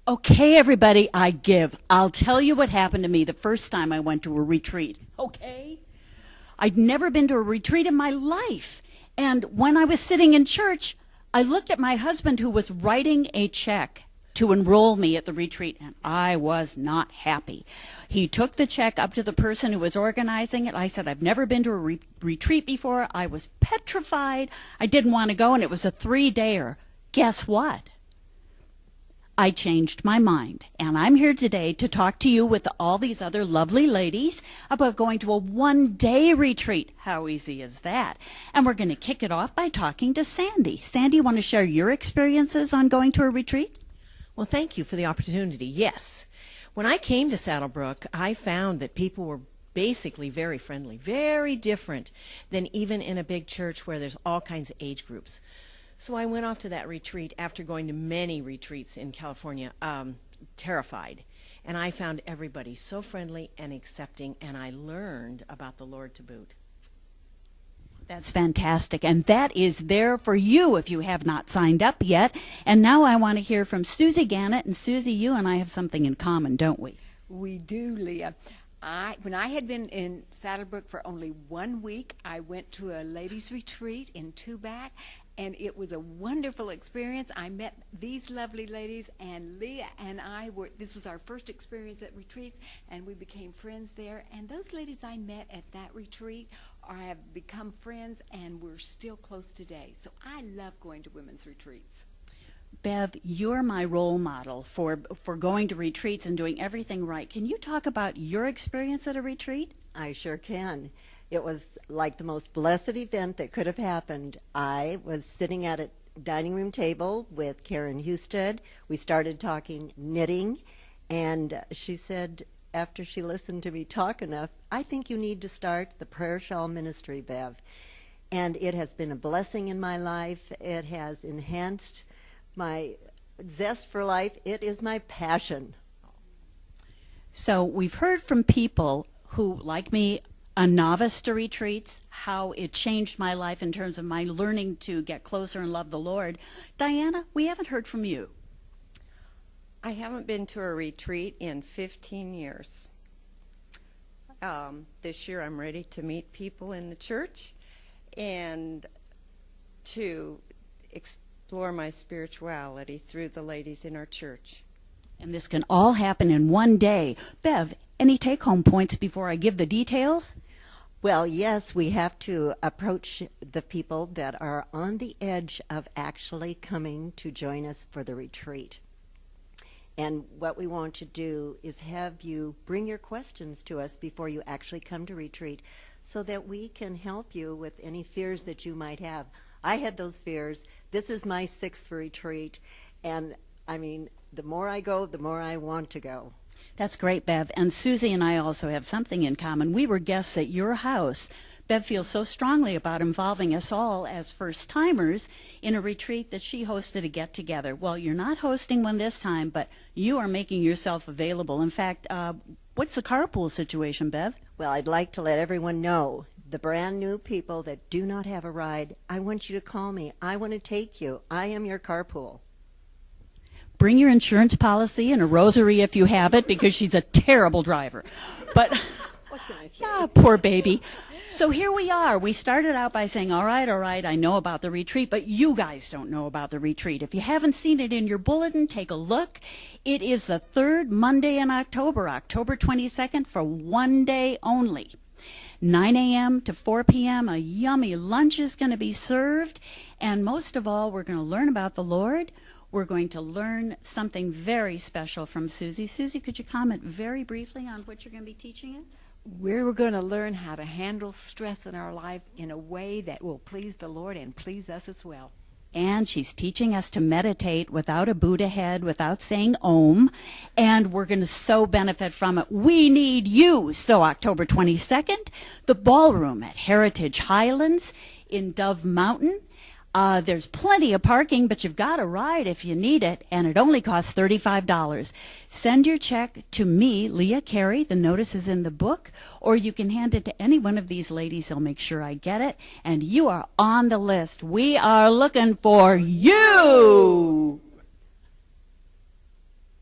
Okay, everybody, I give. I'll tell you what happened to me the first time I went to a retreat, okay? I'd never been to a retreat in my life. And when I was sitting in church, I looked at my husband who was writing a check to enroll me at the retreat, and I was not happy. He took the check up to the person who was organizing it. I said, I've never been to a retreat before. I was petrified. I didn't want to go, and it was a 3-dayer. Guess what? I changed my mind, and I'm here today to talk to you with all these other lovely ladies about going to a 1-day retreat. How easy is that? And we're going to kick it off by talking to Sandy. Sandy, you want to share your experiences on going to a retreat? Well, thank you for the opportunity. Yes. When I came to Saddlebrook, I found that people were basically very friendly, very different than even in a big church where there's all kinds of age groups. So I went off to that retreat after going to many retreats in California, terrified. And I found everybody so friendly and accepting, and I learned about the Lord to boot. That's fantastic, and that is there for you if you have not signed up yet. And now I want to hear from Susie Gannett. And Susie, you and I have something in common, don't we? We do, Leah. When I had been in Saddlebrook for only 1 week, I went to a ladies' retreat in Tubac, and it was a wonderful experience. I met these lovely ladies, and Leah and I this was our first experience at retreats, and we became friends there. And those ladies I met at that retreat have become friends, and we're still close today. So I love going to women's retreats. Bev, you're my role model for going to retreats and doing everything right. Can you talk about your experience at a retreat? I sure can. It was like the most blessed event that could have happened. I was sitting at a dining room table with Karen Husted. We started talking knitting, and she said, after she listened to me talk enough, I think you need to start the prayer shawl ministry, Bev. And it has been a blessing in my life. It has enhanced my zest for life. It is my passion. So we've heard from people who, like me, a novice to retreats, how it changed my life in terms of my learning to get closer and love the Lord. Diana, we haven't heard from you. I haven't been to a retreat in 15 years. This year I'm ready to meet people in the church and to explore my spirituality through the ladies in our church. And this can all happen in 1 day. Bev, any take-home points before I give the details? Well, yes, we have to approach the people that are on the edge of actually coming to join us for the retreat. And what we want to do is have you bring your questions to us before you actually come to retreat so that we can help you with any fears that you might have. I had those fears. This is my 6th retreat, and I mean, the more I go, the more I want to go. That's great, Bev. And Susie and I also have something in common. We were guests at your house. Bev feels so strongly about involving us all as first-timers in a retreat that she hosted a get-together. Well, you're not hosting one this time, but you are making yourself available. In fact, what's the carpool situation, Bev? Well, I'd like to let everyone know, the brand new people that do not have a ride, I want you to call me. I want to take you. I am your carpool. Bring your insurance policy and a rosary if you have it, because she's a terrible driver. But, What can I say? yeah, poor baby. So here we are. We started out by saying, all right, I know about the retreat, but you guys don't know about the retreat. If you haven't seen it in your bulletin, take a look. It is the 3rd Monday in October, October 22nd, for 1 day only. 9 a.m. to 4 p.m., a yummy lunch is going to be served. And most of all, we're going to learn about the Lord. We're going to learn something very special from Susie. Susie, could you comment very briefly on what you're going to be teaching us? We're going to learn how to handle stress in our life in a way that will please the Lord and please us as well. And she's teaching us to meditate without a Buddha head, without saying Om, and we're going to so benefit from it. We need you. So October 22nd, the ballroom at Heritage Highlands in Dove Mountain. There's plenty of parking, but you've got a ride if you need it, and it only costs $35. Send your check to me, Leah Carey. The notice is in the book, or you can hand it to any one of these ladies. They'll make sure I get it, and you are on the list. We are looking for you.